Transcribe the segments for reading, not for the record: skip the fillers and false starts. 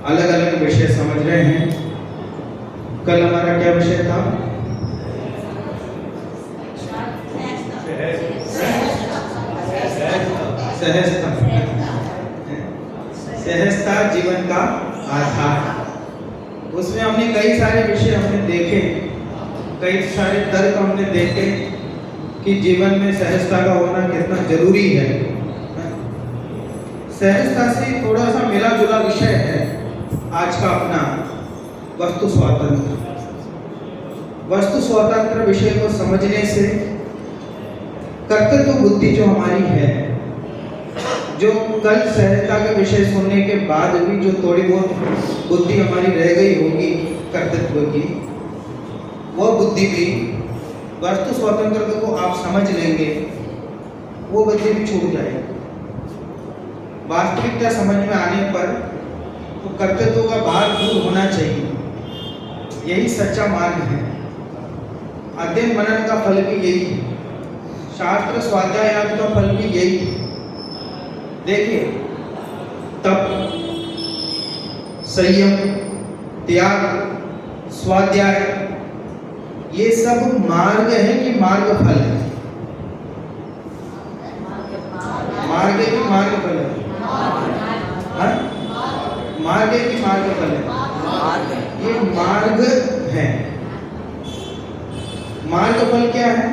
अलग अलग विषय समझ रहे हैं। कल हमारा क्या विषय था? सहजता। सहजता जीवन का आधार। उसमें हमने कई सारे विषय हमने देखे, कई सारे तर्क हमने देखे कि जीवन में सहजता का होना कितना जरूरी है। सहजता से थोड़ा सा मिला जुला विषय है आज का अपना वस्तु स्वातंत्र। वस्तु स्वातंत्र विषय को समझने से कर्तृत्व बुद्धि जो हमारी है, जो कल सहजता का विषय सुनने के बाद भी जो थोड़ी बहुत बुद्धि हमारी रह गई होगी कर्तृत्व की, वो बुद्धि भी वस्तु स्वतंत्रता को आप समझ लेंगे, वो बुद्धि भी छूट जाएगी। वास्तविकता समझ में आने पर तो कर्तृत्व का भार दूर होना चाहिए। यही सच्चा मार्ग है। अध्ययन मनन का फल भी यही है, शास्त्र स्वाध्याय आदि का फल भी यही है। देखिए, तप, संयम, त्याग, स्वाध्याय, ये सब मार्ग है कि मार्ग फल है? मार्ग है कि मार्ग फल है? मार्ग है कि मार्ग फल है? ये मार्ग है। मार्ग फल क्या है?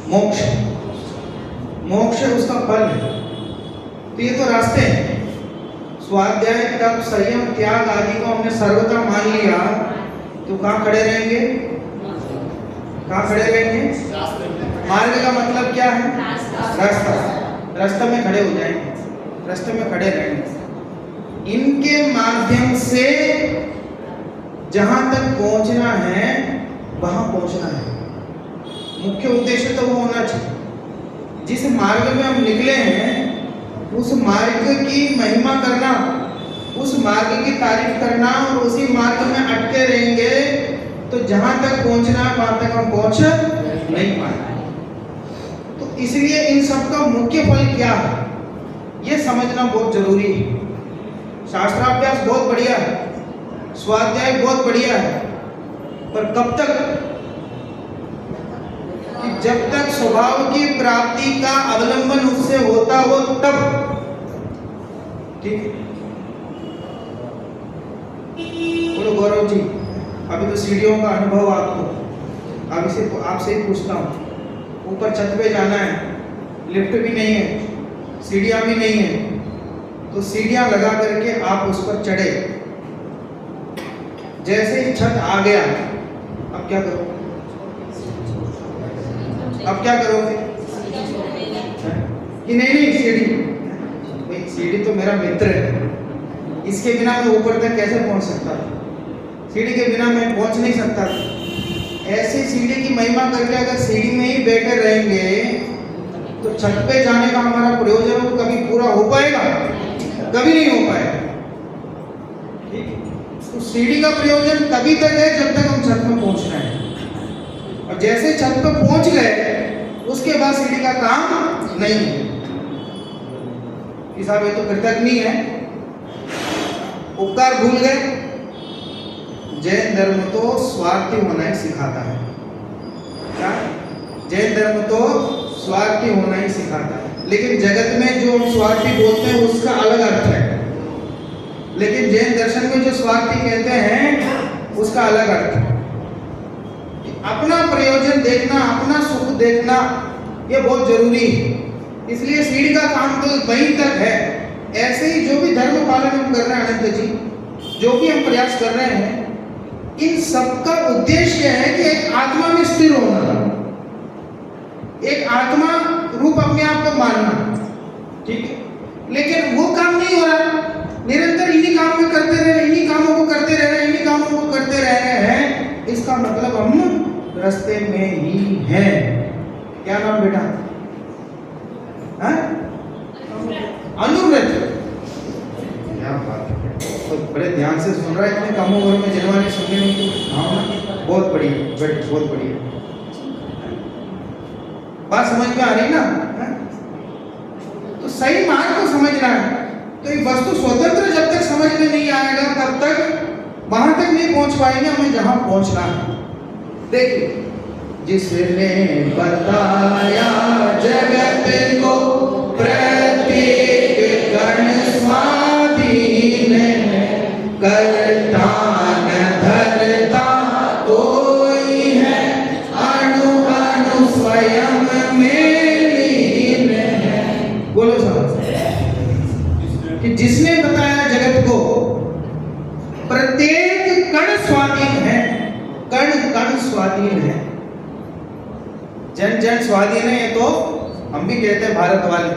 मोक्ष। मोक्ष उसका फल है। तो ये तो रास्ते हैं। स्वाध्याय, तप, संयम, त्याग आदि को हमने सर्वथा मान लिया तो कहाँ खड़े रहेंगे? कहाँ खड़े रहेंगे? मार्ग का मतलब क्या है? रास्ता। रास्ते में खड़े हो जाएंगे, रास्ते में खड़े रहेंगे। इनके माध्यम से जहां तक पहुंचना है वहां पहुंचना है। मुख्य उद्देश्य तो वो होना चाहिए। जिस मार्ग में हम निकले हैं उस मार्ग की महिमा करना, उस मार्ग की तारीफ करना, और उसी मार्ग में अटके रहेंगे तो जहां तक पहुंचना है वहां तक हम पहुंच नहीं पाएंगे। तो इसलिए इन सब का मुख्य फल क्या है ये समझना बहुत जरूरी है। शास्त्राभ्यास बहुत बढ़िया है, स्वाध्याय बहुत बढ़िया है, पर कब तक? कि जब तक स्वभाव की प्राप्ति का अवलंबन उससे होता हो तब। ठीक है? बोलो गौरव जी, अभी तो सीढ़ियों का अनुभव आपको, अभी से आपसे ही पूछता हूँ। ऊपर छत पे जाना है, लिफ्ट भी नहीं है, सीढ़ियाँ भी नहीं है, तो सीढ़ियाँ लगा करके आप उस पर चढ़े। जैसे ही छत आ गया, अब क्या करोगे? अब क्या करोगे? कि नहीं सीढ़ी, भाई सीढ़ी तो मेरा मित्र है, इसके बिना मैं ऊपर तक कैसे पहुंच सकता? सीढ़ी के बिना मैं पहुंच नहीं सकता। ऐसे सीढ़ी की महिमा करके अगर सीढ़ी में ही बैठे रहेंगे तो छत पे जाने का हमारा प्रयोजन कभी पूरा हो पाएगा? कभी नहीं हो पाएगा। तो सीढ़ी का प्रयोजन तभी तक है जब तक हम छत में पहुंच रहे हैं, और जैसे छत पे पहुंच गए उसके बाद सीढ़ी का काम नहीं है। साहब ये तो कृतज्ञ है, उपकार भूल गए। जैन धर्म तो स्वार्थी होना ही सिखाता है। क्या? जैन धर्म तो स्वार्थी होना ही सिखाता है, लेकिन जगत में जो हम स्वार्थी बोलते हैं उसका अलग अर्थ है। लेकिन जैन दर्शन में जो स्वार्थी कहते हैं उसका अलग अर्थ है। अपना प्रयोजन देखना, अपना सुख देखना, ये बहुत जरूरी है। इसलिए सीढ़ी का काम तो वहीं तक है। ऐसे ही जो भी धर्म पालन हम कर रहे हैं अनंत जी, जो भी हम प्रयास कर रहे हैं, इन सबका उद्देश्य है कि एक आत्मा में स्थिर होना, एक आत्मा रूप अपने आप को मानना। ठीक है? लेकिन वो काम नहीं हो रहा। निरंतर इन्हीं काम में करते रह रहे, इन्हीं कामों को करते रह रहे, इन्हीं कामों को करते रह रहे हैं। इसका मतलब हम रास्ते में ही हैं। क्या नाम बेटा? अनुव्रत। क्या बात है, तो बड़े ध्यान से सुन रहा है। इतने कम उम्र में जनवानी सुनने में। हाँ, बहुत बढ़िया बेटा, बहुत बढ़िया। बात समझ में आ रही ना? तो सही मार्ग को समझना है। तो ये वस्तु स्वतंत्र जब तक समझ में नहीं आएगा तक नहीं पहुंच पाएंगे, हमें जहां पहुंचना है। देखिए, जिसने बताया जगत को प्रत्येक कण स्वाधीन है, करता न धरता कोई है, अणु अणु स्वयं में लीन है। बोलो साहब, कि जिसने बताया जगत को प्रत्येक कण स्वाधीन है, कण कण स्वाधीन है, जन जन स्वाधीन है। ये तो हम भी कहते हैं भारत वाले,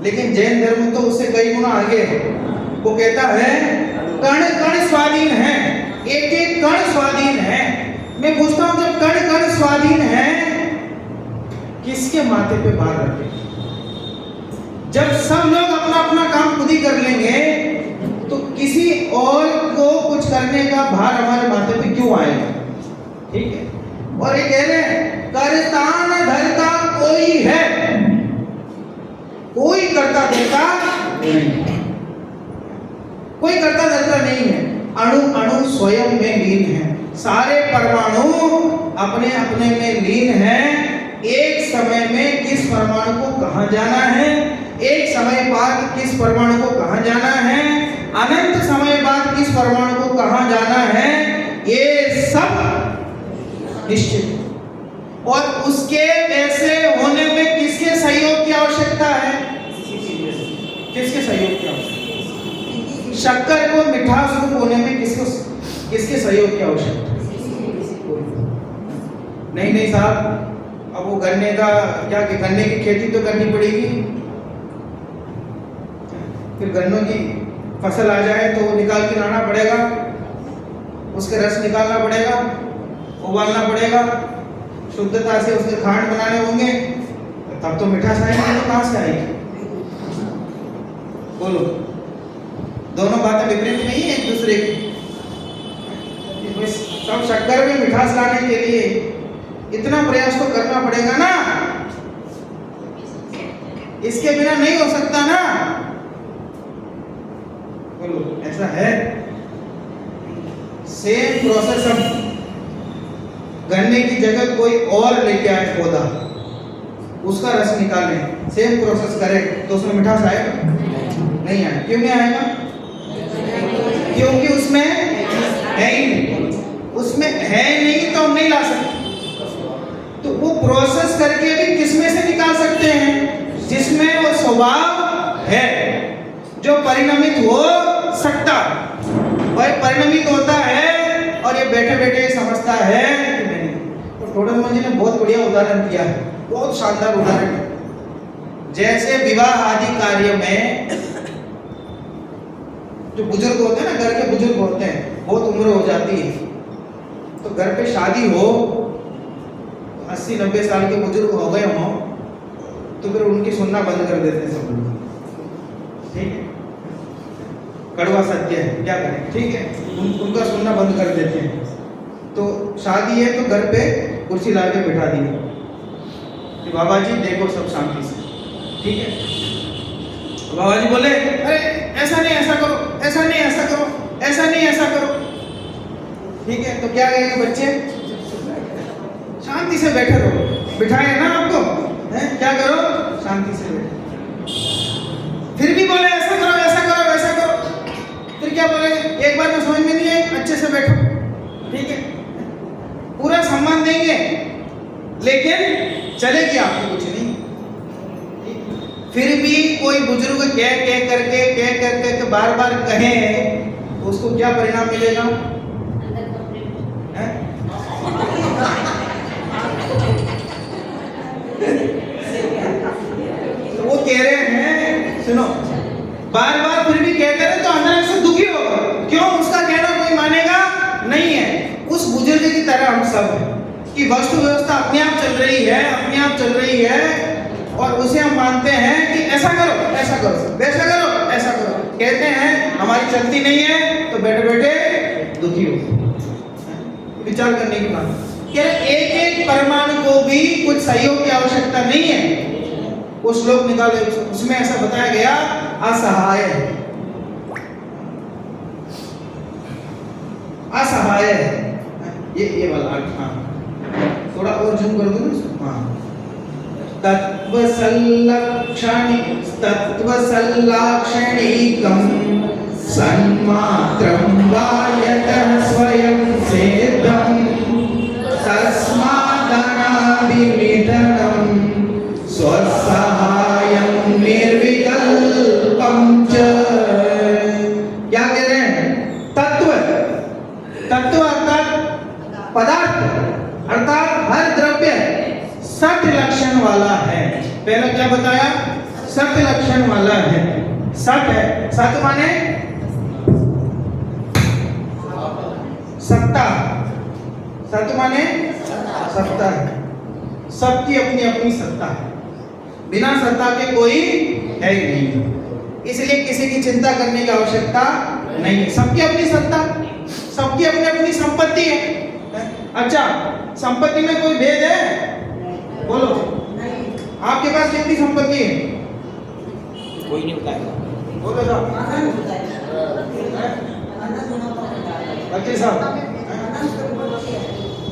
लेकिन जैन धर्म तो उससे कई गुना आगे है। वो कहता है कण कण स्वाधीन है, एक एक कण स्वाधीन है। मैं पूछता हूं, जब कण कण स्वाधीन है, किसके माथे पे भार रखे? जब सब लोग अपना अपना काम खुद ही कर लेंगे, तो किसी और को कुछ करने का भार हमारे माथे पे क्यों आएगा? ठीक है। और ये कह रहे हैं करता न धरता कोई है, कोई करता धरता नहीं, कोई करता धरता नहीं है। अणु अणु स्वयं में लीन है, सारे परमाणु अपने अपने में लीन है। एक समय में किस परमाणु को कहां जाना है, एक समय बाद किस परमाणु को कहां जाना है, अनंत समय बाद किस परमाणु को कहां जाना है, ये सब निश्चित। और उसके वैसे होने में किसके सहयोग की आवश्यकता है? किसके सहयोग की आवश्यकता? शक्कर को मिठास रूप होने में किसके सहयोग की आवश्यकता? नहीं नहीं साहब, अब वो गन्ने का क्या, कि गन्ने की खेती तो करनी पड़ेगी, फिर गन्नों की फसल आ जाए तो वो निकाल के लाना पड़ेगा, उसके रस निकालना पड़ेगा, उबालना पड़ेगा, शुद्धता से उसके खांड बनाने होंगे, तब तो मिठास आएगी। तो कहां से आएगी? बोलो, दोनों बातें विपरीत नहीं है एक दूसरे की। सब शक्कर में मिठास लाने के लिए इतना प्रयास तो करना पड़ेगा ना, इसके बिना नहीं हो सकता ना। बोलो, ऐसा है। सेम प्रोसेस हम गन्ने की जगह कोई और लेके आए पौधा, उसका रस निकालें, सेम प्रोसेस करें, तो उसमें मिठास आएगा? नहीं आएगा। क्यों नहीं आएगा? क्योंकि उसमें है ही नहीं, उसमें है नहीं तो हम नहीं ला सकते। तो वो प्रोसेस करके भी किसमें से निकाल सकते हैं? जिसमें वो स्वभाव है, जो परिणमित हो सकता, वह परिणमित होता है। और ये बैठे बैठे समझता है कि नहीं। तो टोडरमल जी ने बहुत बढ़िया उदाहरण दिया है, बहुत शानदार उदाहरण है। जैसे विवाह आदि कार्य में जो बुजुर्ग होते हैं ना, घर के बुजुर्ग होते हैं, बहुत उम्र हो जाती है, तो घर पे शादी हो, 80-90 साल के बुजुर्ग हो गए हों, तो फिर उनकी सुनना बंद कर देते हैं सब लोग। ठीक है, कड़वा सत्य है, क्या करें, ठीक है, उनका सुनना बंद कर देते हैं। तो शादी है तो घर पे कुर्सी ला के बिठा दी कि बाबा जी देखो सब शांति से, ठीक है। बाबा जी बोले, अरे ऐसा नहीं ऐसा करो, ऐसा नहीं ऐसा करो, ऐसा नहीं ऐसा करो, ठीक है। तो क्या कहेंगे बच्चे? शांति से बैठे रहो, बिठाए ना आपको, है क्या करो, शांति से बैठो। फिर भी बोले ऐसा करो ऐसा करो ऐसा करो, फिर क्या बोलेंगे? एक बार में समझ में नहीं आए, अच्छे से बैठो, ठीक है। पूरा सम्मान देंगे, लेकिन चलेगी आपको कुछ नहीं। फिर भी कोई बुजुर्ग कह करके बार बार कहे, तो उसको क्या परिणाम मिलेगा? तो वो कह रहे हैं, सुनो, बार बार फिर भी कहते रहे तो अंदर से दुखी होगा। क्यों? उसका कहना कोई मानेगा नहीं है। उस बुजुर्ग की तरह हम सब हैं कि वस्तु व्यवस्था अपने आप चल रही है, अपने आप चल रही है, और उसे हम मानते हैं कि ऐसा करो ऐसा करो, वैसा करो ऐसा करो। कहते हैं हमारी चलती नहीं है, तो बैठे बैठे दुखी हो। विचार करने की बात, क्या एक एक परमाणु को भी कुछ सहयोग की आवश्यकता नहीं है। वो श्लोक निकाले, उसमें ऐसा बताया गया, असहाय असहाय है। ये वाला हाँ, थोड़ा और जूम कर दो ना। हाँ, तत्व सल्लाक्षणिकं सन्मात्रं वा यतः स्वयं सिद्धं तस्मादनादिनिधनं स्वसहायं निर्विकल्पं च। क्या कह रहे हैं? तत्व अर्थात पदार्थ अर्थात हर द्रव्य सत लक्षण वाला है। पहले क्या बताया? सत लक्षण वाला है। सत है, सत माने सत्ता, सत माने सत्ता है। सबकी अपनी अपनी सत्ता है, बिना सत्ता के कोई है ही नहीं, इसलिए किसी की चिंता करने की आवश्यकता नहीं है। सबकी अपनी सत्ता, सबकी अपनी अपनी संपत्ति है। अच्छा, संपत्ति में कोई भेद है? बोलो, आपके पास कितनी संपत्ति है? कोई नहीं बताएगा। बोलो साहब, बच्चे साहब,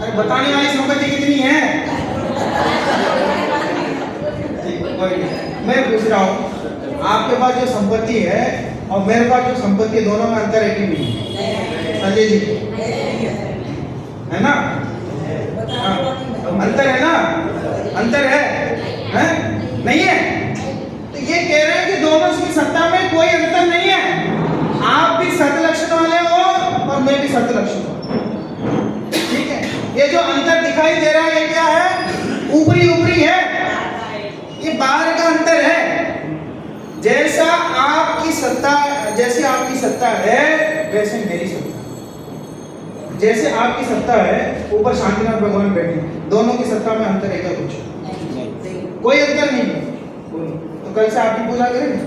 अरे बताने वाली संपत्ति कितनी है? कोई नहीं, मैं पूछ रहा हूँ, आपके पास जो संपत्ति है और मेरे पास जो संपत्ति है, दोनों में अंतर है कि नहीं? संजय जी, है ना? हाँ, अंतर है ना? अंतर है? नहीं है? तो ये कह रहे हैं कि दोनों की सत्ता में कोई अंतर नहीं है। आप भी सत लक्षण वाले हो और मैं भी सत लक्षण हूं। ठीक है? ये जो अंतर दिखाई दे रहा है, ये क्या है? ऊपरी है, ये बाहर का अंतर है। जैसे आपकी सत्ता है वैसे मेरी सत्ता। जैसे आपकी सत्ता है, ऊपर शांतिनाथ भगवान बैठे, दोनों की सत्ता में अंतर है क्या? कुछ कोई अंतर नहीं है। तो कल से आप ही पूजा करेंगे?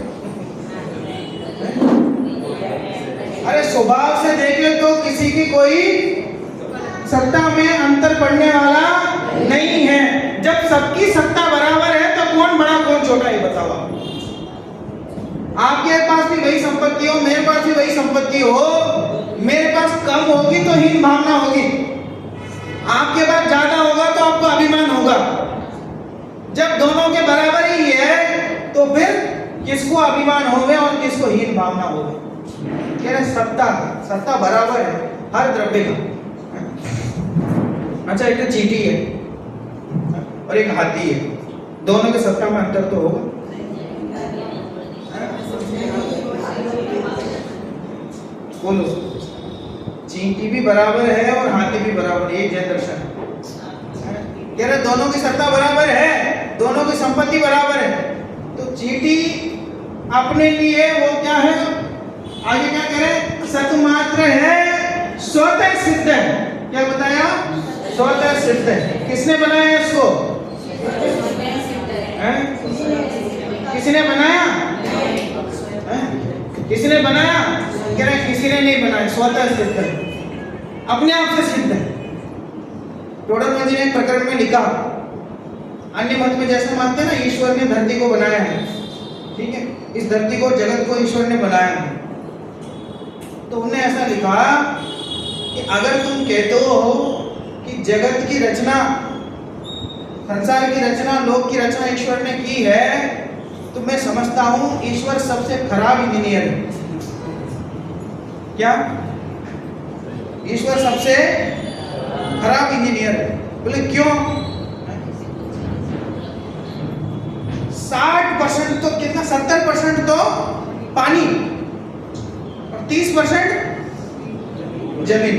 अरे स्वभाव से देखें तो किसी की कोई सत्ता में अंतर पड़ने वाला नहीं है। जब सबकी सत्ता बराबर है तो कौन बड़ा कौन छोटा, ये बताओ। आपके पास भी वही संपत्ति हो, मेरे पास भी वही संपत्ति हो, मेरे पास कम होगी तो हीन भावना होगी, आपके पास ज्यादा होगा तो आपको अभिमान होगा। जब दोनों के बराबर ही है तो फिर किसको अभिमान होवे और किसको हीन भावना होवे? कह रहे सत्ता बराबर है हर द्रव्य का। अच्छा, एक चींटी है और एक हाथी है, दोनों के सत्ता में अंतर तो होगा। बोलो, चींटी भी बराबर है और हाथी भी बराबर है, ये जय दर्शन है। कह रहे दोनों की सत्ता बराबर है, दोनों की संपत्ति बराबर है। तो चींटी अपने लिए वो क्या है? आगे क्या कह रहे? सतमात्र है, स्वतः सिद्ध है। क्या बताया? स्वतः सिद्ध है। किसने बनाया इसको? किसने बनाया? किसने बनाया? कह रहे किसी ने नहीं बनाया, स्वतः सिद्ध है, अपने आप से सिद्ध है। टोडरमल जी ने प्रकरण में लिखा, अन्य मत में जैसे मानते हैं ना, ईश्वर ने धरती को बनाया है, ठीक है, इस धरती को, जगत को ईश्वर ने बनाया है। तो उन्होंने ऐसा लिखा कि अगर तुम कहते हो कि जगत की रचना, संसार की रचना, लोक की रचना ईश्वर ने की है, तो मैं समझता हूं ईश्वर सबसे खराब इंजीनियर है। क्या? ईश्वर सबसे खराब इंजीनियर है। बोले क्यों? 60% तो कितना, 70% तो पानी और 30% जमीन,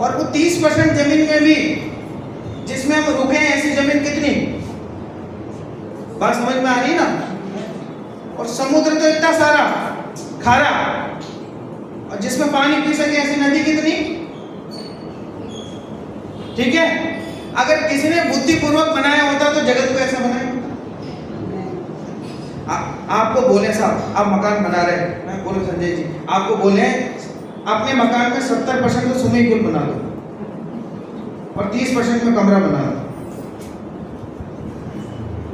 और वो 30% जमीन में भी जिसमें हम रुके हैं, ऐसी जमीन कितनी? बात समझ में आ रही ना? और समुद्र तो इतना सारा खारा, और जिसमें पानी पी सके ऐसी नदी कितनी? ठीक है, अगर किसी ने बुद्धिपूर्वक बनाया होता तो जगत को ऐसा बनाया? आपको बोले साहब, आप मकान बना रहे हैं, मैं बोलो संजय जी, आपको बोले अपने मकान में 70% तो स्विमिंग पूल बना दो और 30% में कमरा बना दो,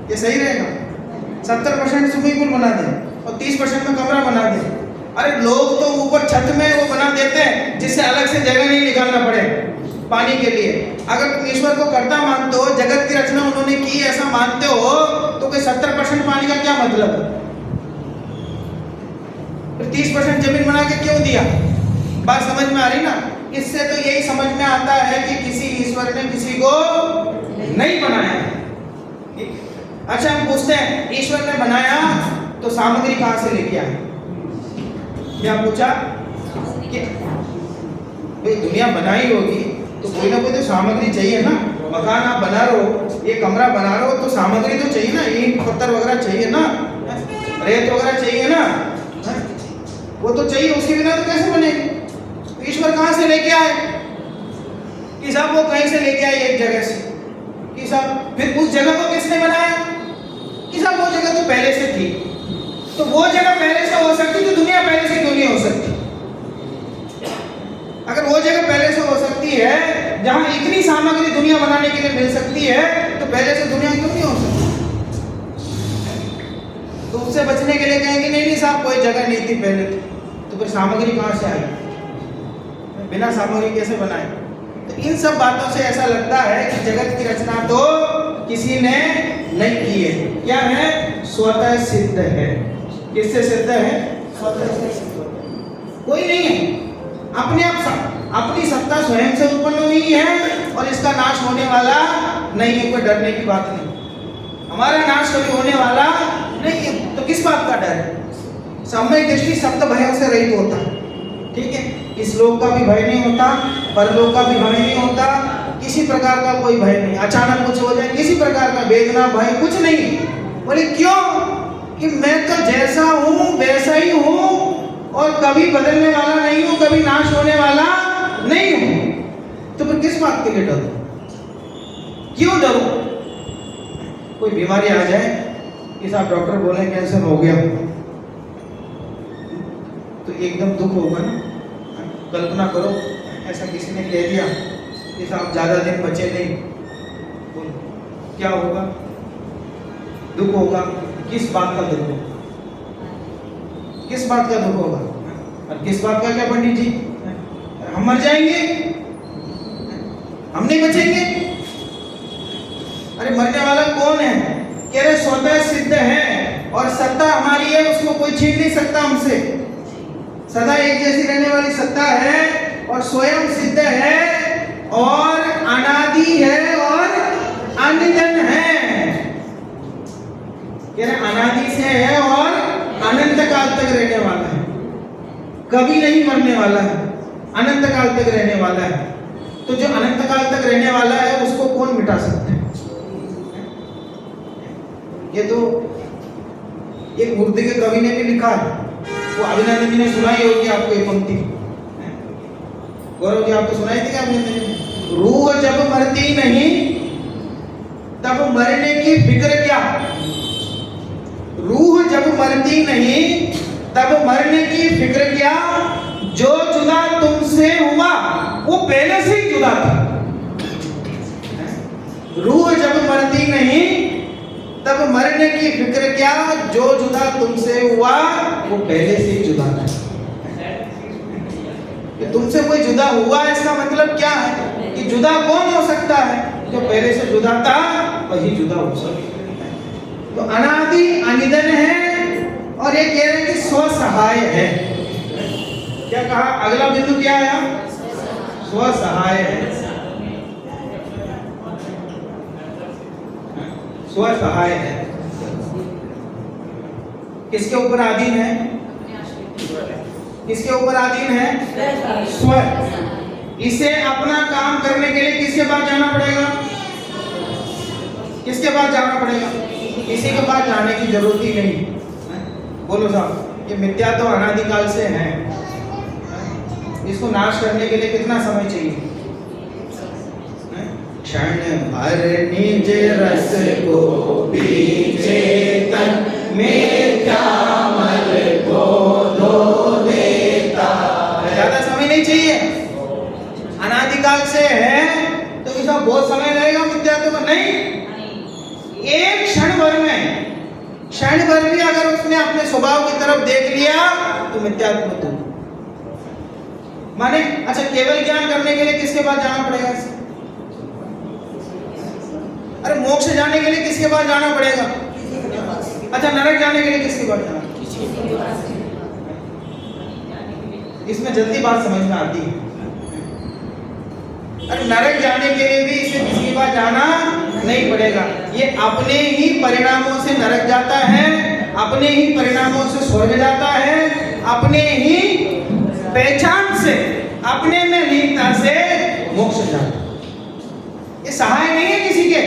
ये सही रहेगा? 70% स्विमिंग पूल बना दें और 30% में कमरा बना दें, अरे लोग तो ऊपर छत में वो बना देते हैं जिससे अलग से जगह नहीं निकालना पड़े पानी के लिए। अगर तुम ईश्वर को कर्ता मानते हो, जगत की रचना उन्होंने की ऐसा मानते हो, तो कोई 70% पानी का क्या मतलब है? फिर 30% जमीन बना के क्यों दिया? बात समझ में आ रही ना? इससे तो यही समझ में आता है कि किसी ईश्वर ने किसी को नहीं बनाया। अच्छा, हम पूछते हैं ईश्वर ने बनाया तो सामग्री कहां से लेके आए? क्या पूछा कि भाई दुनिया बनाई होगी तो कोई ना कोई तो सामग्री चाहिए ना। मकान आप बना रहे हो, ये कमरा बना रहे हो, तो सामग्री तो चाहिए ना, ईंट पत्थर वगैरह चाहिए ना, रेत वगैरह चाहिए ना, वो तो चाहिए, उसके बिना तो कैसे बनेगी? ईश्वर कहां से लेके आए कि साहब? वो कहीं से लेके आए एक जगह से कि साहब। फिर उस जगह को किसने बनाया कि साहब? वो जगह तो पहले से थी, तो वो जगह पहले से हो सकती तो दुनिया पहले से क्यों नहीं हो सकती? अगर वो जगह पहले से हो सकती है जहां इतनी सामग्री दुनिया बनाने के लिए मिल सकती है, तो पहले से दुनिया क्यों नहीं हो सकती? तो उससे बचने के लिए कहेंगे नहीं नहीं साहब कोई जगह नहीं थी पहले, तो फिर सामग्री कहां से आई? बिना सामग्री कैसे बनाए? तो इन सब बातों से ऐसा लगता है कि जगत की रचना तो किसी ने नहीं की है। क्या है? स्वतः सिद्ध है। किससे सिद्ध है? स्वतः सिद्ध। कोई नहीं है, अपने आप अपनी सत्ता स्वयं से उत्पन्न हुई है और इसका नाश होने वाला नहीं है। कोई डरने की बात नहीं, हमारा नाश कभी होने वाला नहीं है, तो किस बात का डर है? सम्यक दृष्टि सप्त भयों से रहित होता है, ठीक है? इस लोक का भी भय नहीं होता, परलोक का भी भय नहीं होता, किसी प्रकार का कोई भय नहीं। अचानक कुछ हो जाए किसी प्रकार का वेदना भय कुछ नहीं। बोले क्यों? कि मैं तो जैसा हूं वैसा ही हूं और कभी बदलने वाला नहीं हूं, कभी नाश होने वाला नहीं हूं। तो फिर किस बात के लिए डरो? क्यों डरो? कोई बीमारी आ जाए कि साहब डॉक्टर बोले कैंसर हो गया, तो एकदम दुख होगा ना। कल्पना करो ऐसा किसी ने कह दिया कि साहब ज्यादा दिन बचे नहीं, बोलो क्या होगा? दुख होगा। किस बात का दुख होगा? किस बात का दुख होगा? और किस बात का? क्या पंडित जी हम मर जाएंगे, हम नहीं बचेंगे? अरे मरने वाला कौन है? कह रहे स्वतः सिद्ध है और सत्ता हमारी है, उसको कोई छीन नहीं सकता हमसे। सदा एक जैसी रहने वाली सत्ता है और स्वयं सिद्ध है और अनादि है और अनिधन है। कह रहे अनादि से है और अनंत काल तक रहने वाला है, कभी नहीं मरने वाला है, अनंत काल तक रहने वाला है। तो जो अनंत काल तक रहने वाला है उसको कौन मिटा सकता है? ये तो एक उर्दू के कवि ने भी लिखा है, वो अभिनंदन जी ने सुनाई होगी आपको ये पंक्ति। गौरव जी आपको सुनाई थी क्या अभिनंदन जी? रूह जब मरती नहीं तब मरने की फिक्र क्या? रूह जब मरती नहीं तब मरने की फिक्र क्या? जो जुदा तुमसे हुआ वो पहले से ही जुदा था। रूह जब मरती नहीं तब मरने की फिक्र क्या? जो जुदा तुमसे हुआ वो पहले से ही जुदा था। कि तुमसे कोई जुदा हुआ इसका मतलब क्या है? कि जुदा कौन हो सकता है? जो पहले से जुदा था वही जुदा हो सकता है। तो अनादि अनिधन है और ये कह रहे हैं कि स्वसहाय है। क्या कहा? अगला बिंदु क्या आया? स्वसहाय है। स्वसहाय है। किसके ऊपर अधीन है? किसके ऊपर अधीन है? स्व। इसे अपना काम करने के लिए किसके पास जाना पड़ेगा? किसके पास जाना पड़ेगा? किसी के पास जाने की जरूरत ही नहीं। बोलो साहब, ये मिथ्या तो अनादिकाल से है, इसको नाश करने के लिए कितना समय चाहिए? क्षण भर निज रस को पीछे तन में श्यामल को धो देता। ज्यादा समय नहीं चाहिए, अनादिकाल से है तो इसमें बहुत समय लगेगा विद्यार्थियों को? नहीं, एक क्षण भर में, क्षण भर भी अगर उसने अपने स्वभाव की तरफ देख लिया तु मिथ्यात्व तु। माने अच्छा केवल ज्ञान करने के लिए किसके पास जाना पड़ेगा? अरे मोक्ष जाने के लिए किसके पास जाना पड़ेगा? अच्छा नरक जाने के लिए किसके पास जाना? इसमें जल्दी बात समझ में आती है। अरे नरक जाने के लिए भी इसे किसी के पास जाना नहीं पड़ेगा, ये अपने ही परिणामों से नरक जाता है, अपने ही परिणामों से स्वर्ग जाता है, अपने ही पहचान से, अपने में लीनता से मोक्ष जाता है। ये सहाय नहीं है किसी के,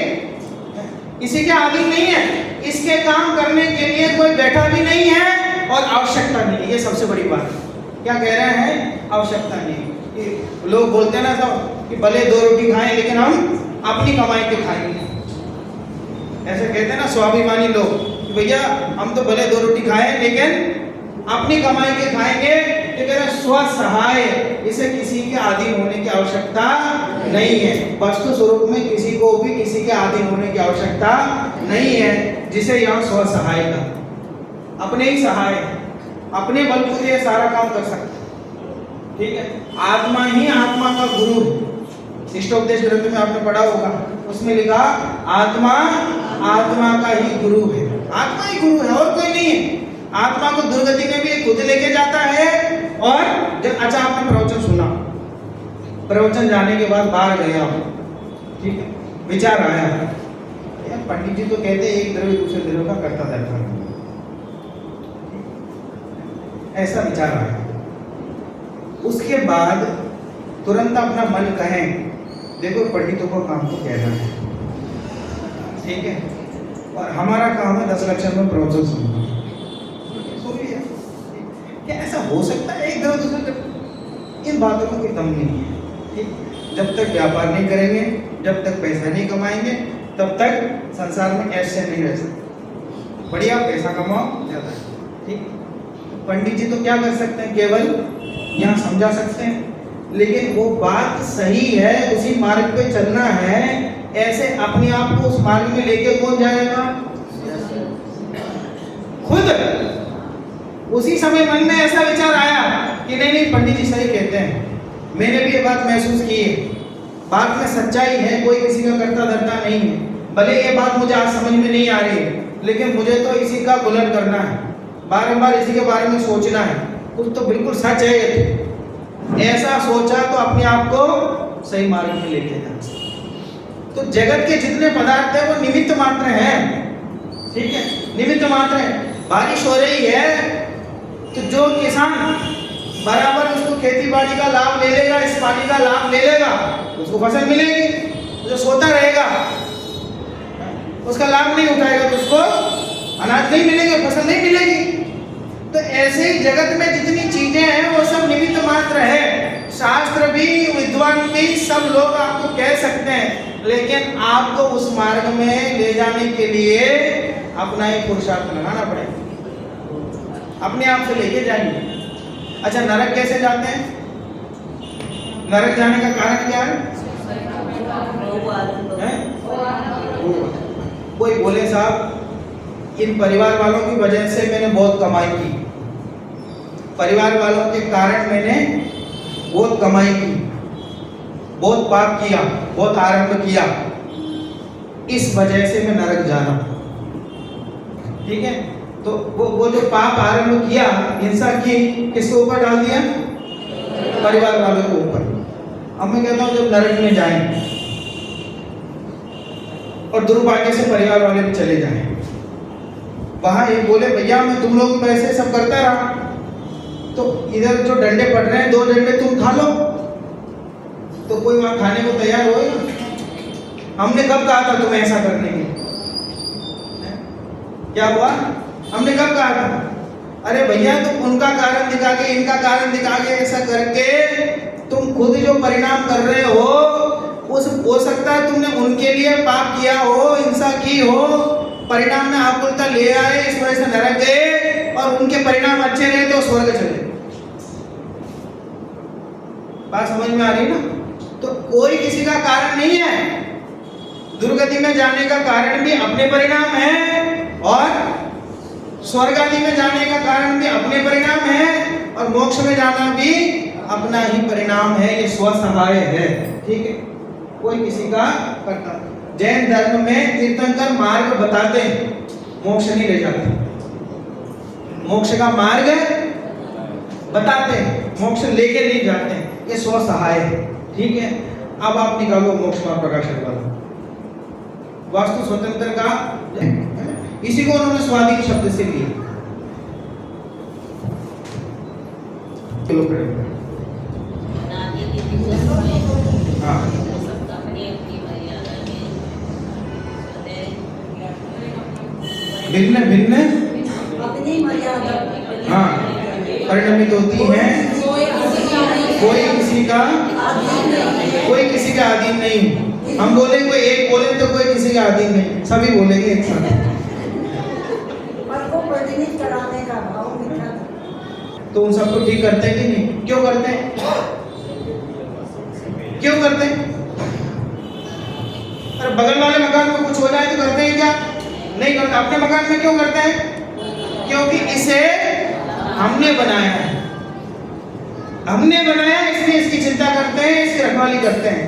किसी के अधीन नहीं है, इसके काम करने के लिए कोई बैठा भी नहीं है और आवश्यकता नहीं है। ये सबसे बड़ी बात है। क्या कह रहे हैं? आवश्यकता नहीं। कि लोग बोलते हैं ना सब कि भले 2 रोटी खाएं लेकिन हम अपनी कमाई के खाएंगे, ऐसे कहते हैं ना स्वाभिमानी लोग कि भैया हम तो भले 2 रोटी खाएं लेकिन अपनी कमाई के खाएंगे। ये कह रहे स्वसहाय, इसे किसी के अधीन होने की आवश्यकता नहीं है। वस्तु स्वरूप में किसी को भी किसी के अधीन होने की आवश्यकता नहीं है, जिसे यहाँ स्वसहाय का, अपने ही सहाय, अपने बलबूते ये सारा काम कर सकते। ठीक है, आत्मा ही आत्मा का गुरु है। इष्टोपदेश ग्रंथ में आपने पढ़ा होगा, उसमें लिखा आत्मा आत्मा का ही गुरु है। आत्मा ही गुरु है और कोई नहीं है। आत्मा को दुर्गति में भी खुद लेके जाता है। और जब अच्छा आपने प्रवचन सुना, प्रवचन जाने के बाद बाहर गए आप, ठीक है, विचार आया यार पंडित जी तो कहते हैं एक द्रव्य दूसरे द्रव्य का करता रहता है, ऐसा विचार आया। उसके बाद तुरंत अपना मन कहें देखो पंडितों को काम तो कहना है, ठीक है, और हमारा काम है 10 लक्षण में प्रवचन सुनना। क्या ऐसा हो सकता है? एक दूसरे इन बातों में कोई दम नहीं है। ठीक, जब तक व्यापार नहीं करेंगे, जब तक पैसा नहीं कमाएंगे, तब तक संसार में ऐसे नहीं रह सकते। बढ़िया पैसा कमाओ ज्यादा, ठीक। पंडित जी तो क्या कर सकते हैं? केवल यहाँ समझा सकते हैं, लेकिन वो बात सही है, उसी मार्ग पे चलना है। ऐसे अपने आप को उस मार्ग में लेके कौन जाएगा? खुद। उसी समय मन में ऐसा विचार आया कि नहीं नहीं पंडित जी सही कहते हैं, मैंने भी ये बात महसूस की है, बात में सच्चाई है, कोई किसी का करता धरता नहीं है। भले ये बात मुझे आज समझ में नहीं आ रही है, लेकिन मुझे तो इसी का गुलन करना है, बारंबार इसी के बारे में सोचना है, कुछ तो बिल्कुल सच है ये तो। ऐसा सोचा तो अपने आप को सही मार्ग में लेके जाना। तो जगत के जितने पदार्थ है वो निमित्त मात्र हैं, ठीक है, निमित्त मात्र है। बारिश हो रही है तो जो किसान बराबर उसको खेती बाड़ी का लाभ ले लेगा, इस पानी का लाभ ले लेगा, उसको फसल मिलेगी। जो सोता रहेगा उसका लाभ नहीं उठाएगा तो उसको अनाज नहीं मिलेगा, फसल नहीं मिलेगी। तो ऐसे ही जगत में जितनी चीजें हैं वो सब निमित्त मात्र है। शास्त्र भी, विद्वान भी, सब लोग आपको कह सकते हैं, लेकिन आपको उस मार्ग में ले जाने के लिए अपना ही पुरुषार्थ लगाना पड़ेगा, अपने आप से लेके जाएंगे। अच्छा नरक कैसे जाते हैं? नरक जाने का कारण क्या है? कोई बोले साहब इन परिवार वालों की वजह से मैंने बहुत कमाई की, परिवार वालों के कारण मैंने बहुत कमाई की, बहुत पाप किया, बहुत आरंभ किया, इस वजह से मैं नरक जा रहा हूं। ठीक है, तो वो जो पाप आरंभ किया, हिंसा की, किसके ऊपर डाल दिया? परिवार वालों के ऊपर। अब मैं कहता हूं जब नरक में जाएं और दुर्भाग्य से परिवार वाले भी चले जाएं, वहां ये बोले भैया मैं तुम लोग पैसे सब करता रहा, तो इधर जो डंडे पड़ रहे हैं 2 डंडे तुम खा लो, तो कोई वहां खाने को तैयार होएगा? हमने कब कहा था तुम्हें ऐसा करने के? क्या हुआ? हमने कब कहा था? अरे भैया तुम उनका कारण दिखा के, इनका कारण दिखा के, ऐसा करके तुम खुद जो परिणाम कर रहे हो, उस हो सकता है तुमने उनके लिए पाप किया हो, हिंसा की हो, परिणाम में आकुलता ले आए, इस वजह से नरक गए, और उनके परिणाम अच्छे रहे तो स्वर्ग चले। बात समझ में आ रही ना? तो कोई किसी का कारण नहीं है। दुर्गति में जाने का कारण भी अपने परिणाम है, और स्वर्ग आदि में जाने का कारण भी अपने परिणाम है, और मोक्ष में जाना भी अपना ही परिणाम है, ये स्वसहाय है। ठीक है, कोई किसी का करता। जैन धर्म में तीर्थंकर मार्ग बताते हैं, मोक्ष नहीं ले जाते। मोक्ष का मार्ग बताते हैं, मोक्ष लेके नहीं जाते हैं, ये स्वसहाय है। ठीक है, अब आप निकालो मोक्ष का प्रकाशन वाला वास्तु स्वतंत्र का, इसी को उन्होंने स्वाधीन शब्द से लिया। हाँ, भिन्न भिन्न अपनी मर्यादा हाँ परिणमित होती हैं, कोई किसी का अधीन नहीं। हम बोले कोई एक बोले तो कोई किसी का अधीन नहीं, सभी बोलेंगे एक साथ। पर को प्रतिनिधित्व कराने का भाव मिथ्या था। तो उन सबको ठीक करते हैं कि नहीं? क्यों करते हैं? क्यों करते हैं? अरे बगल वाले मकान में कुछ हो जाए तो करते हैं क्या? नहीं करते। अपने मकान में क्यों करते हैं? क्योंकि इसे हमने बनाया है, हमने बनाया इसलिए इसकी चिंता करते हैं, इसकी रखवाली करते हैं।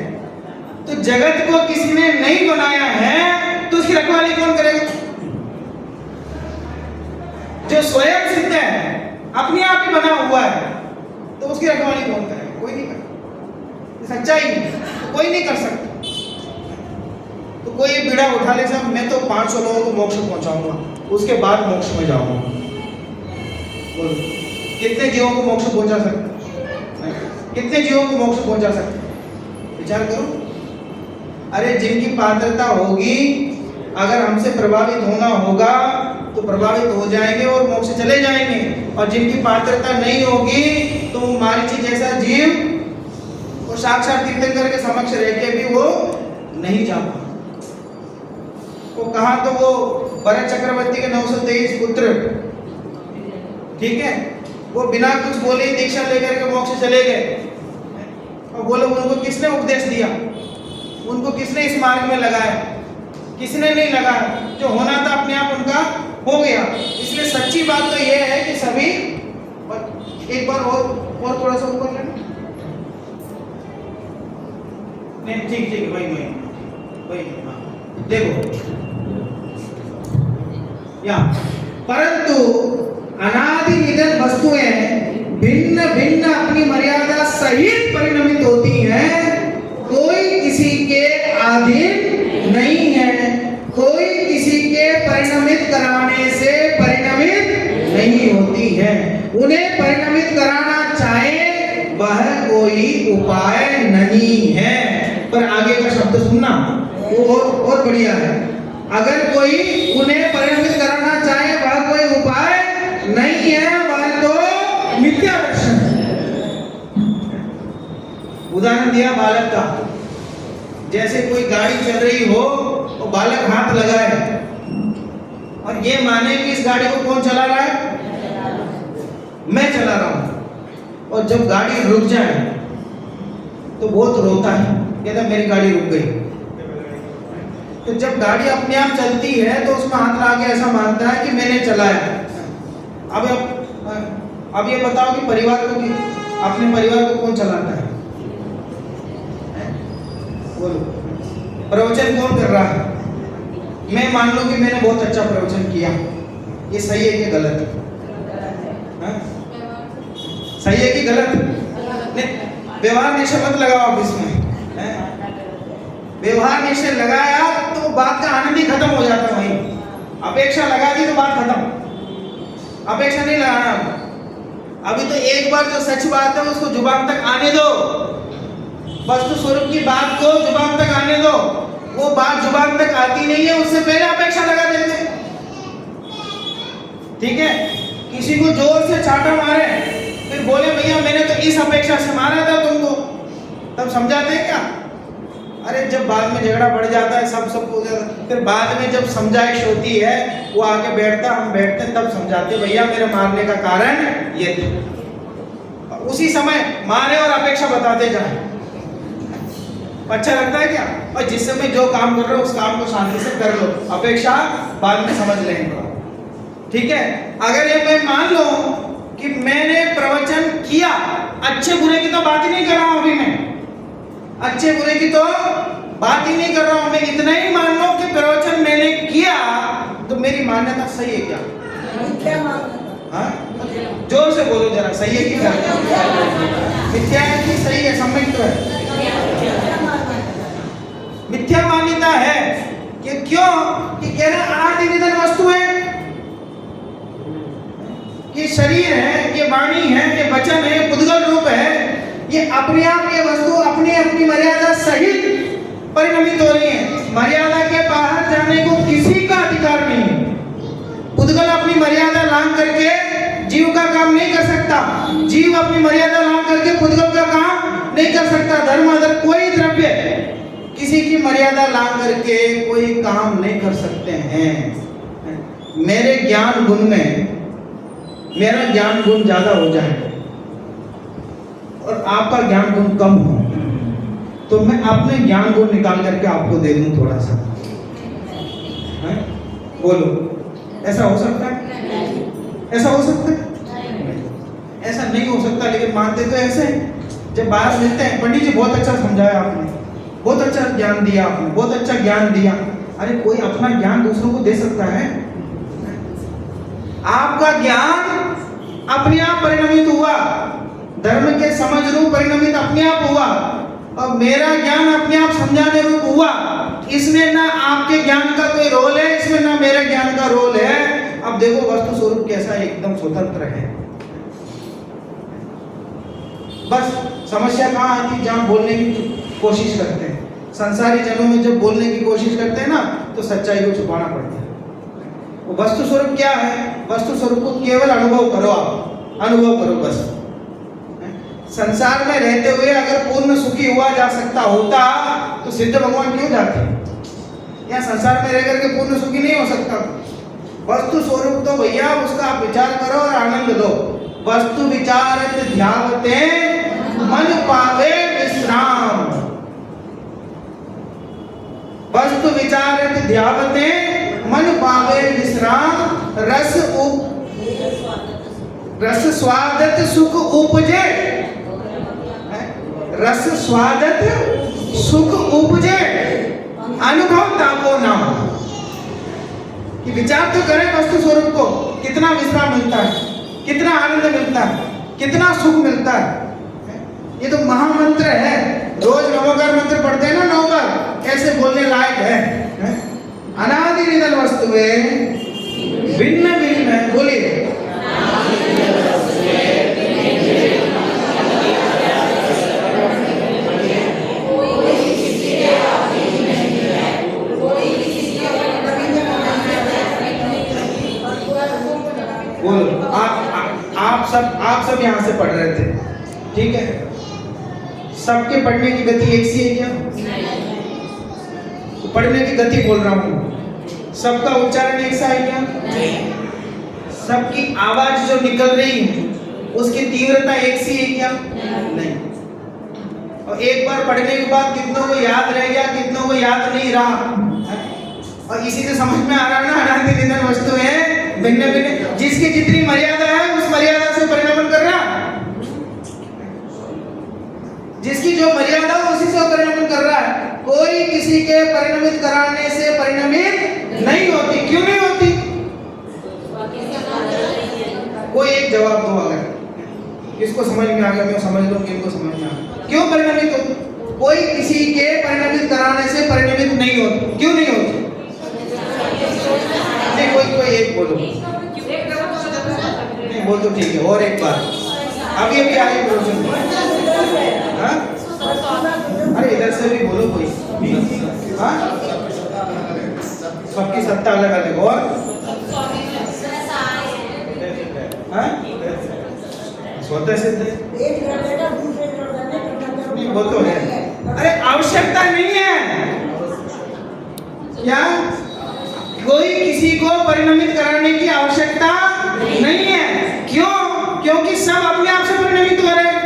तो जगत को किसी ने नहीं बनाया है तो उसकी रखवाली कौन करेगा? जो स्वयं सिद्ध है, अपने आप ही बना हुआ है, तो उसकी रखवाली कौन करेगा? कोई नहीं करेगा। सच्चाई तो कोई नहीं कर सकता। तो कोई बीड़ा उठा ले, साहब मैं तो 500 लोगों को मोक्ष पहुंचाऊंगा, उसके बाद मोक्ष में जाऊंगा। बोलो कितने जीवों को मोक्ष पहुंचा सकते? कितने जीवों को मोक्ष पहुंचा सकते? विचार करो। अरे जिनकी पात्रता होगी, अगर हमसे प्रभावित होना होगा तो प्रभावित हो जाएंगे और मोक्ष चले जाएंगे, और जिनकी पात्रता नहीं होगी तो मारीची जैसा जीव और साक्षात तीर्थंकर के समक्ष रह के भी वो नहीं जा पाता। वो कहा तो वो भरत चक्रवर्ती के 923 पुत्र, ठीक है, वो बिना कुछ बोले दीक्षा लेकर के मोक्ष चले गए। और बोलो उनको किसने उपदेश दिया? उनको किसने इस मार्ग में लगाया? किसने नहीं लगाया। जो होना था अपने आप उनका हो गया। इसलिए सच्ची बात तो यह है कि सभी, एक बार और थोड़ा सा ऊपर लेना। नहीं ठीक ठीक वही हाँ। देखो यहाँ, परंतु अनादि निधन वस्तुएं भिन्न भिन्न अपनी मर्यादा सहित परिणमित होती हैं, कोई किसी के अधीन नहीं है, कोई किसी के परिणमित कराने से परिणमित नहीं होती है। उन्हें परिणमित कराना चाहे वह कोई उपाय नहीं है। पर आगे का शब्द सुनना, वो और बढ़िया है। अगर कोई उन्हें परिणमित कराना चाहे वह कोई उपाय नहीं है, वह तो मिथ्या दर्शन है। उदाहरण दिया बालक का, जैसे कोई गाड़ी चल रही हो तो बालक हाथ लगाए और ये माने कि इस गाड़ी को कौन चला रहा है? मैं चला रहा हूं। और जब गाड़ी रुक जाए तो बहुत रोता है, कहता मेरी गाड़ी रुक गई। तो जब गाड़ी अपने आप चलती है तो उसमें हाथ लगा के ऐसा मानता है कि मैंने चलाया। अब ये बताओ कि परिवार को, अपने परिवार को कौन चलाता है? बोलो, प्रवचन कौन कर रहा है? मैं मान लूं कि मैंने बहुत अच्छा प्रवचन किया, ये सही है कि गलत है? सही है कि गलत? व्यवहार निश्चय मत लगाओ ऑफिस में। व्यवहार निश्चय लगाया तो बात का आनंद ही खत्म हो जाता है। वहीं अपेक्षा लगा दी तो बात खत्म। अपेक्षा नहीं लगाना। अभी तो एक बार जो सच बात है उसको जुबान तक आने दो, वस्तु स्वरूप की बात को जुबान तक आने दो। वो बात जुबान तक आती नहीं है, उससे पहले अपेक्षा लगा देते हैं। ठीक है, किसी को जोर से चाटा मारे, फिर बोले भैया मैंने तो इस अपेक्षा से मारा था तुमको, तब समझाते हैं क्या? अरे जब बाद में झगड़ा बढ़ जाता है, सब हो जाता है, फिर बाद में जब समझाइश होती है, वो आके बैठता, हम बैठते हैं, तब समझाते भैया मेरे मारने का कारण ये था। उसी समय मारे और अपेक्षा बताते जाए। अच्छा लगता है क्या? और जिस समय जो काम कर रहे हो उस काम को शांति से कर लो, अपेक्षा बाद में समझ लेंगे। ठीक है, अगर ये मैं मान लो कि मैंने प्रवचन किया, अच्छे बुरे की तो बात ही नहीं कर रहा हूं अभी मैं, अच्छे बुरे की तो बात ही नहीं कर रहा हूं मैं, इतना ही मान लो कि प्रवचन मैंने किया तो मेरी मान्यता सही है क्या? मिथ्या मान्यता। हाँ, जोर से बोलो जरा, सही है कि क्या? मिथ्या है कि सही है? सम्यक तो है। मिथ्या मान्यता है कि क्यों? कि कह रहे आदि निधन वस्तु है, कि शरीर है, ये वाणी है, ये वचन है, पुद्गल रूप है, ये अपने आप ये वस्तु अपनी अपनी मर्यादा सहित परिणमित हो रही है। मर्यादा के बाहर जाने को किसी का अधिकार नहीं है। पुद्गल अपनी मर्यादा लांघ करके जीव का काम नहीं कर सकता, जीव अपनी मर्यादा लांघ करके पुद्गल का काम नहीं कर सकता। धर्म अदर कोई द्रव्य किसी की मर्यादा लांघ करके कोई काम नहीं कर सकते हैं। मेरे ज्ञान गुण में मेरा ज्ञान गुण ज्यादा हो जाए और आपका ज्ञान गुण कम हो तो मैं अपने ज्ञान गुण निकाल करके आपको दे दूं थोड़ा सा, है? बोलो, ऐसा हो सकता है? ऐसा हो सकता है? ऐसा नहीं हो सकता, लेकिन मानते तो ऐसे हैं। जब बाहर मिलते हैं, पंडित जी बहुत अच्छा समझाया आपने, बहुत अच्छा ज्ञान दिया आपने, बहुत अच्छा ज्ञान दिया। अरे कोई अपना ज्ञान दूसरों को दे सकता है? आपका ज्ञान अपने आप परिणमित हुआ, धर्म के समझ रूप परिणमित अपने आप हुआ, और मेरा ज्ञान अपने आप समझाने रूप हुआ। इसमें ना आपके ज्ञान का कोई रोल है, इसमें ना मेरे ज्ञान का रोल है। अब देखो वस्तु स्वरूप कैसा एकदम स्वतंत्र है। बस समस्या कहाँ आती है? जहाँ बोलने की कोशिश करते हैं, संसारी जनों में जब बोलने की कोशिश करते हैं ना, तो सच्चाई को छुपाना पड़ता है। वस्तु स्वरूप क्या है? वस्तु स्वरूप को केवल अनुभव करो, आप अनुभव करो बस। संसार में रहते हुए अगर पूर्ण सुखी हुआ जा सकता होता तो सिद्ध भगवान क्यों जाते? या संसार में रह करके पूर्ण सुखी नहीं हो सकता? वस्तु स्वरूप तो भैया उसका आप विचार करो और आनंद लो। वस्तु विचारत ध्यावते मन पावे विश्राम, वस्तु विचारत ध्यावते मन पावे विश्राम, रस स्वादत सुख उपजे, रस स्वादत सुख उपजे, अनुभव तापो नाम। कि विचार तो करें वस्तु स्वरूप को, कितना विश्राम मिलता है, कितना आनंद मिलता है, कितना सुख मिलता है। ये तो महामंत्र है, रोज नवोकार मंत्र पढ़ते हैं ना 9 बार, ऐसे बोलने लायक है। अनादि निधन वस्तुएं भिन्न भिन्न, बोलिए बोलो। आप सब यहाँ से पढ़ रहे थे, ठीक है? सबके पढ़ने की गति एक सी है क्या? तो पढ़ने की गति बोल रहा हूँ, सबका उच्चारण एक सा है क्या? सबकी आवाज जो निकल रही है उसकी तीव्रता एक सी है क्या? नहीं। और एक बार पढ़ने के बाद कितनों को याद रह गया, कितनों को याद नहीं रहा? और इसी से समझ में आ रहा ना, अनादि निधन वस्तु है भिन्न भिन्न, जिसकी जितनी मर्यादा है उस मर्यादा से परिणमन कर रहा, जिसकी जो मर्यादा है उसी से परिणमन कर रहा है। कोई किसी के परिणमित कराने से परिणमित नहीं होती। क्यों नहीं होती? कोई एक जवाब दो, अगर इसको समझ में आ गया, मैं समझ लूं कि इनको समझ में आ गया। क्यों परिणमित होती? कोई किसी के परिणमित कराने से परिणमित नहीं होती। क्यों नहीं होती? कोई एक बोलो, नहीं बोल तो ठीक है, और एक बार अभी आगे बोलो। हाँ, अरे इधर से भी बोलो कोई। हाँ, सबकी सत्ता अलग अलग। और हाँ, स्वतः सिद्ध नहीं, वो तो है। अरे आवश्यकता नहीं है क्या? कोई किसी को परिणमित कराने की आवश्यकता नहीं है। क्यों? क्योंकि सब अपने आप से परिणमित हो रहे हैं।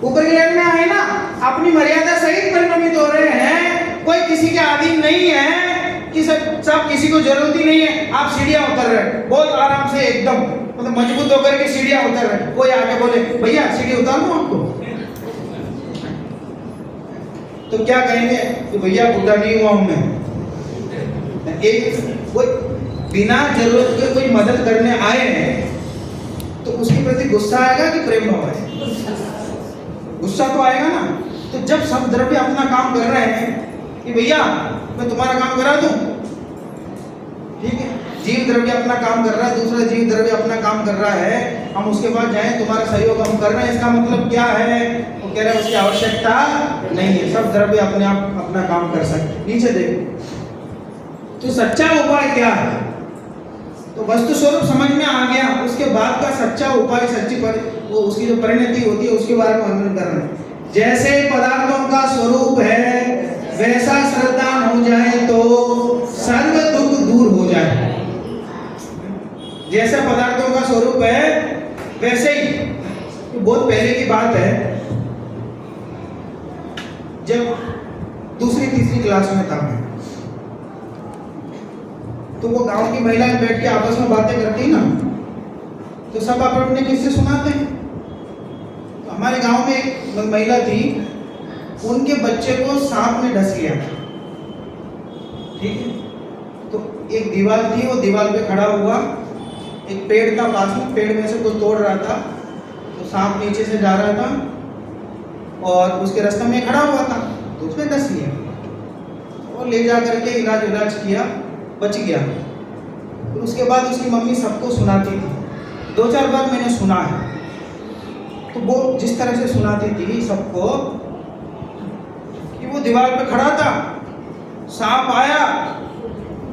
ऊपर की लाइन में आए ना, अपनी मर्यादा सहित परिणमित हो रहे हैं। कोई किसी के अधीन नहीं है कि सब किसी को जरूरत ही नहीं है। आप सीढ़ियां उतर रहे हैं बहुत आराम से एकदम, मतलब मजबूत होकर के सीढ़ियां उतर रहे, कोई आके बोले भैया सीढ़ी उतार दूं आपको, तो क्या कहेंगे कि भैया बुढ़ा नहीं हुआ हूं मैं। एक कोई बिना जरूरत के कोई मदद करने आए हैं तो उसके प्रति गुस्सा आएगा कि प्रेम भाव आएगा? गुस्सा तो आएगा ना। तो जब सब द्रव्य अपना काम कर रहे हैं कि भैया मैं तुम्हारा काम करा दूं, ठीक है, जीव द्रव्य अपना काम कर रहा है, दूसरा जीव द्रव्य अपना काम कर रहा है, हम उसके पास जाएं तुम्हारा सहयोग हम कर रहे हैं, इसका मतलब क्या है? वो कह रहे हैं उसकी आवश्यकता नहीं है, सब द्रव्य अपने आप अपना काम कर सकते। नीचे देखो तो सच्चा उपाय क्या है? तो वस्तु स्वरूप समझ में आ गया, उसके बाद का सच्चा उपाय, सच्ची वो उसकी जो परिणति होती है उसके बारे में वर्णन कर रहे हैं। जैसे पदार्थों का स्वरूप है वैसा श्रद्धान हो जाए तो सर्व दुख दूर हो जाए। जैसे पदार्थों का स्वरूप है वैसे ही, तो बहुत पहले की बात है, जब दूसरी तीसरी क्लास में था मैं, तो वो गांव की महिलाएं बैठ के आपस में बातें करती ना, तो सब अपने अपने किस्से सुनाते हैं। तो हमारे गांव में एक महिला थी, उनके बच्चे को सांप ने डस लिया, ठीक है। तो एक दीवार थी, वो दीवार पे खड़ा हुआ, एक पेड़ था पास में, पेड़ में से कुछ तोड़ रहा था, तो सांप नीचे से जा रहा था और उसके रास्ते में खड़ा हुआ था, तो उसने डस लिया और ले जा करके इलाज किया, बच गया। तो उसके बाद उसकी मम्मी सबको सुनाती थी, 2-4 बार मैंने सुना है। तो वो जिस तरह से सुनाती थी सबको कि वो दीवार पे खड़ा था, सांप आया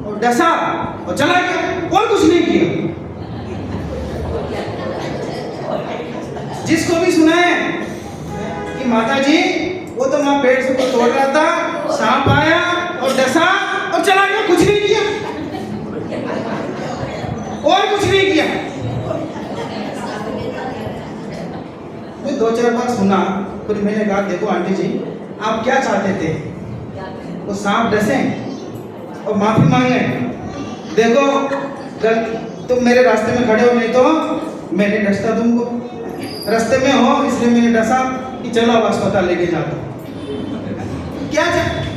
और डसा और चला गया और कुछ नहीं किया। जिसको भी सुना है कि माता जी वो तो वहां पेड़ से कुछ तोड़ रहा था, सांप आया और डसा और चला गया, कुछ नहीं किया और कुछ नहीं किया। मैं 2-4 बार सुना, फिर मैंने कहा देखो आंटी जी आप क्या चाहते थे? वो सांप डसे और माफी मांगे, देखो तुम मेरे रास्ते में खड़े हो, नहीं तो मैंने डसता तुमको, रास्ते में हो इसलिए मैंने डसा कि चलो अब अस्पताल लेके जाता हूं। क्या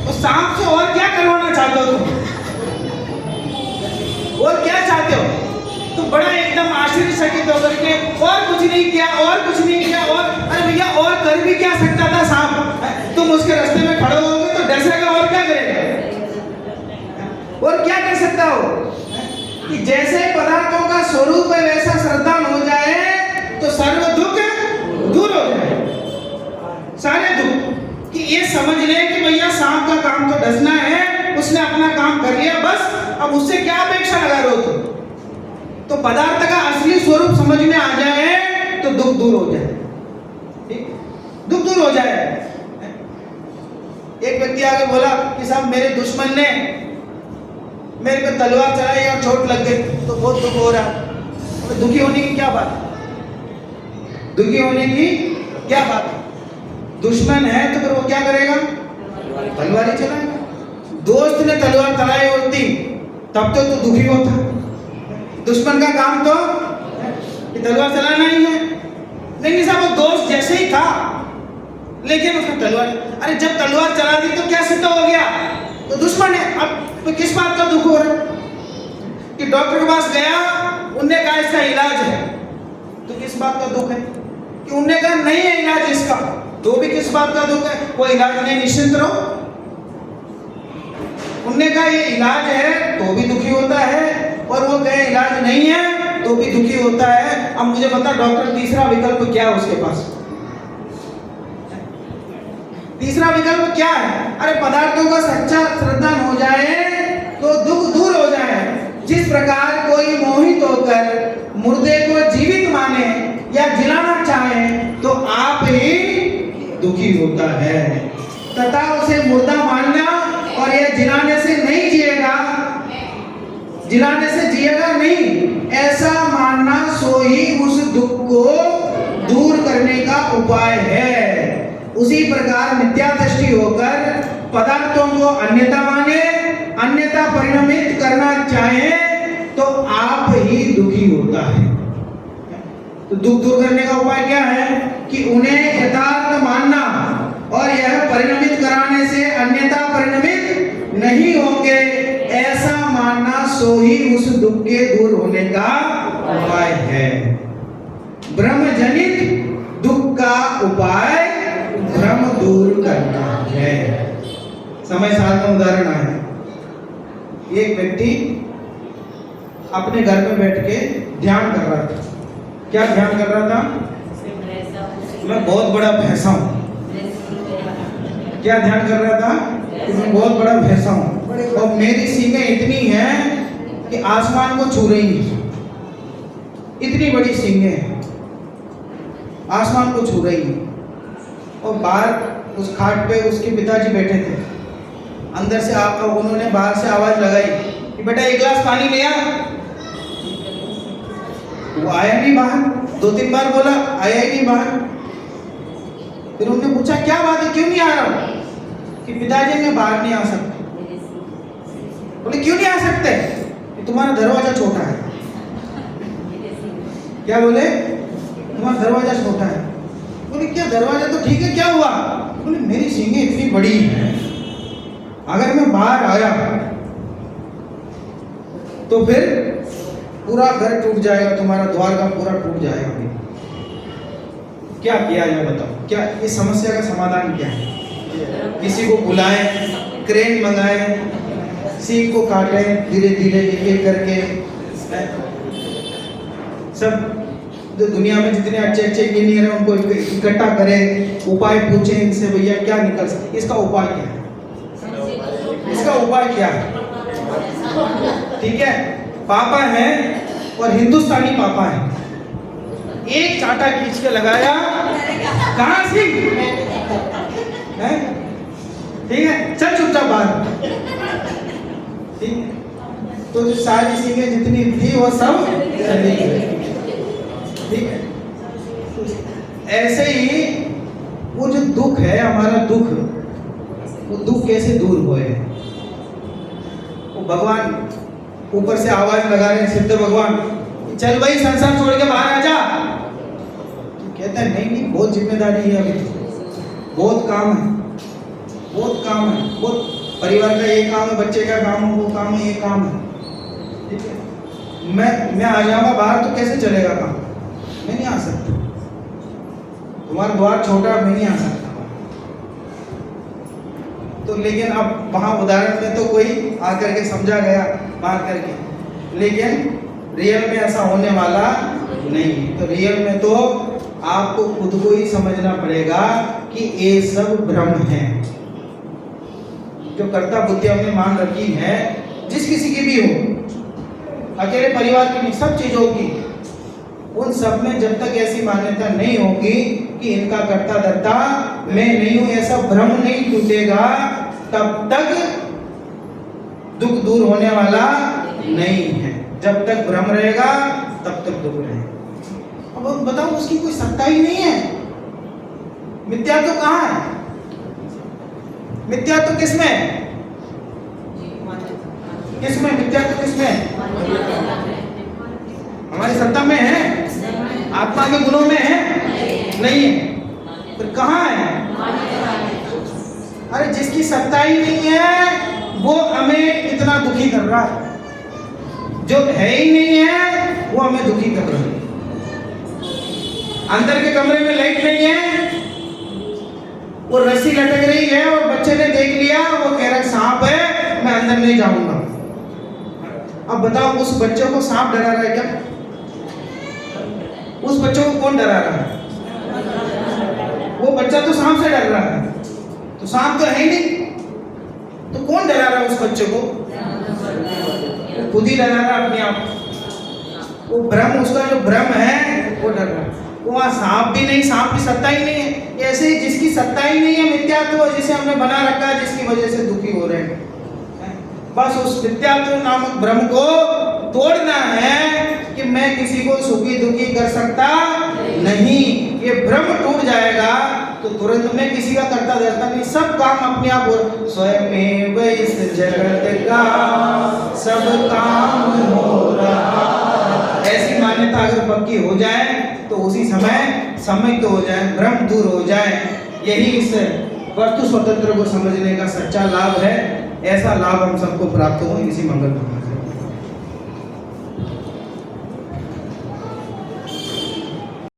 वो सांप से और क्या करवाना चाहते हो तुम? और क्या चाहते हो? तो बड़ा एकदम आश्चर्यचकित होकर के और कुछ नहीं किया और कुछ नहीं किया, और अरे भैया और कर भी क्या सकता था सांप? तुम उसके रास्ते में खड़े होगे तो डसेगा और क्या करेगा? और क्या कर सकता हो? कि जैसे पदार्थों का स्वरूप है वैसा श्रद्धान हो जाए तो सर्व दुख दूर हो जाए, सारे दुख। कि ये समझ ले कि भैया सांप का काम तो डसना है, उसने अपना काम कर लिया बस, अब उससे क्या अपेक्षा लगा रहे हो तुम? तो पदार्थ का असली स्वरूप समझ में आ जाए तो दुख दूर हो जाए, ठीक, दुख दूर हो जाए। एक व्यक्ति आगे बोला कि साहब मेरे दुश्मन ने मेरे पे तलवार चलाई और चोट लग गई तो बहुत दुख हो रहा। तो दुखी होने की क्या बात? दुखी होने की क्या बात? दुश्मन है तो फिर वो क्या करेगा? तलवार ही चलाएगा। दोस्त ने तलवार चलाई होती तब तो तू दुखी होता। दुश्मन का काम तो तलवार चलाना ही है। नहीं साहब वो दोस्त जैसे ही था लेकिन उसने तलवार, अरे जब तलवार चला दी तो क्या सिद्ध हो गया? तो दुश्मन है। अब तो किस बात का दुख हो रहा है? कि डॉक्टर के पास गया, उनने कहा इसका इलाज है, तो किस बात का दुख है? कि उनने कहा नहीं है इलाज इसका, तो भी किस बात का दुख है? कोई इलाज नहीं, निश्चिंत रहो। उनने कहा ये इलाज है तो भी दुखी होता है, और वो कहे इलाज नहीं है तो भी दुखी होता है। अब मुझे बता डॉक्टर तीसरा विकल्प क्या है उसके पास? तीसरा विकल्प क्या है? अरे पदार्थों का सच्चा श्रद्धान हो जाए तो दुख दूर हो जाए। जिस प्रकार कोई मोहित होकर मुर्दे को जीवित माने या जिलाना चाहे तो आप ही दुखी होता है, तथा उसे मुर्दा मानना और यह जिलाने से नहीं जिएगा, जिलाने से जिएगा नहीं, ऐसा मानना सो ही उस दुख को दूर करने का उपाय है। उसी प्रकार मिथ्या दृष्टि होकर पदार्थों को अन्यथा माने, अन्यथा परिणमित करना चाहे तो आप ही दुखी होता है। तो दुख दूर करने का उपाय क्या है कि उन्हें यथार्थ मानना और यह परिणमित कराने से अन्यथा परिणमित नहीं होंगे ऐसा मानना, सो ही उस दुख के दूर होने का उपाय है। ब्रह्म जनित दुख का उपाय भ्रम दूर करना है। समय साल का उदाहरण है, एक व्यक्ति अपने घर में बैठ के ध्यान कर रहा था। क्या ध्यान कर रहा था? मैं बहुत बड़ा भैंसा हूँ। क्या ध्यान कर रहा था? कि मैं बहुत बड़ा भैंसा हूँ और मेरी सींगें इतनी हैं कि आसमान को छू रही हैं। इतनी बड़ी सींगें हैं, आसमान को छू रही हैं। और बाहर उस खाट पे उसके पिताजी बैठे थे। अंदर से उन्होंने बाहर से आवाज लगाई कि बेटा एक गिलास पानी ले आ। वो आया नहीं बाहर, 2-3 बार बोला, आया ही नहीं बाहर। फिर उन्होंने पूछा क्या बात है, क्यों नहीं आ रहा? कि पिताजी मैं बाहर नहीं आ सकता। बोले क्यों नहीं आ सकते? कि तुम्हारा दरवाजा छोटा है। क्या बोले? तुम्हारा दरवाजा छोटा है। बोले क्या दरवाजा तो ठीक है, क्या हुआ? बोले मेरी सींगें इतनी बड़ी हैं, अगर मैं बाहर आया तो फिर पूरा घर टूट जाएगा, तुम्हारा द्वार का पूरा टूट जाएगा। क्या किया जाए बताओ? क्या इस समस्या का समाधान क्या है? किसी को बुलाएं, क्रेन मंगाएं, सीख को काटें धीरे धीरे एक करके। सब जो दुनिया में जितने अच्छे अच्छे इंजीनियर हैं उनको इकट्ठा करें, उपाय पूछें इनसे, भैया क्या निकल सकता, इसका उपाय क्या है? इसका उपाय क्या है? ठीक है, पापा है और हिंदुस्तानी पापा है। एक चाटा खींच के लगाया, कहां सिंह है? ठीक है, चल चुपचाप बाहर। ठीक है, तो जो सारी सींगें जितनी थी वो सब चली गई। ठीक है, ऐसे ही वो जो दुख है, हमारा दुख, वो दुख कैसे दूर हुए? वो भगवान ऊपर से आवाज लगा रहे हैं, सिद्ध भगवान, चल भाई संसार छोड़ के बाहर आ जा। तो कहता है नहीं नहीं, बहुत जिम्मेदारी है, अभी बहुत काम है, बहुत काम है, बहुत परिवार का ये काम है, बच्चे का काम है, वो काम है, ये काम है। ठीक है, मैं आ जाऊंगा बाहर तो कैसे चलेगा काम? मैं नहीं आ सकता, तुम्हारा द्वार छोटा, मैं नहीं आ सकता। तो लेकिन अब वहां उदाहरण में तो कोई आकर के समझा गया बाहर करके, लेकिन रियल में ऐसा होने वाला नहीं। तो रियल में तो आपको खुद को ही समझना पड़ेगा कि ये सब भ्रम है। जो कर्ता बुद्धि हमने मान रखी है, जिस किसी की भी हो, अकेले परिवार की भी, सब चीजों की, उन सब में जब तक ऐसी मान्यता नहीं होगी कि इनका कर्ता धर्ता मैं नहीं हूं, ऐसा भ्रम नहीं टूटेगा, तब तक दुख दूर होने वाला नहीं है। जब तक भ्रम रहेगा तब तक दुख रहेगा। अब बताओ, उसकी कोई सत्ता ही नहीं है। मिथ्या तो कहाँ है? मिथ्या तो किसमें? किसमें मिथ्या तो किसमें? हमारी सत्ता में है, आत्मा के गुणों में है? नहीं है। फिर कहाँ है? अरे जिसकी सत्ता ही नहीं है वो हमें इतना दुखी कर रहा है, जो है ही नहीं है वो हमें दुखी कर रहा है। अंदर के कमरे में लाइट नहीं है, वो रस्सी लटक रही है और बच्चे ने देख लिया, वो कह रहा है सांप है, मैं अंदर नहीं जाऊंगा। अब बताओ, उस बच्चे को सांप डरा रहा है क्या? उस बच्चे को कौन डरा रहा है? वो बच्चा तो सांप से डर रहा है, तो सांप तो है ही नहीं, तो कौन डरा रहा है उस बच्चे को? खुद ही डरा रहा है अपने आप। वो भ्रम, उसका जो भ्रम है वो डर रहा है। वहाँ सांप भी नहीं, सांप की सत्ता ही नहीं है। ऐसे ही जिसकी सत्ता ही नहीं है, मिथ्यात्व जिसे हमने बना रखा है, जिसकी वजह से दुखी हो रहे हैं, बस उस मिथ्यात्व नामक भ्रम को तोड़ना है कि मैं किसी को सुखी दुखी कर सकता नहीं। ये भ्रम टूट जाएगा तो तुरंत में किसी का करता धरता नहीं, सब काम अपने आप हो। स्वयं इस जगत का सब काम हो रहा ऐसी मान्यता अगर पक्की हो जाए तो उसी समय सम्यक हो जाए, भ्रम दूर हो जाए। यही इस वस्तु स्वतंत्र को समझने का सच्चा लाभ है। ऐसा लाभ हम सबको प्राप्त हो इसी मंगल भावना से।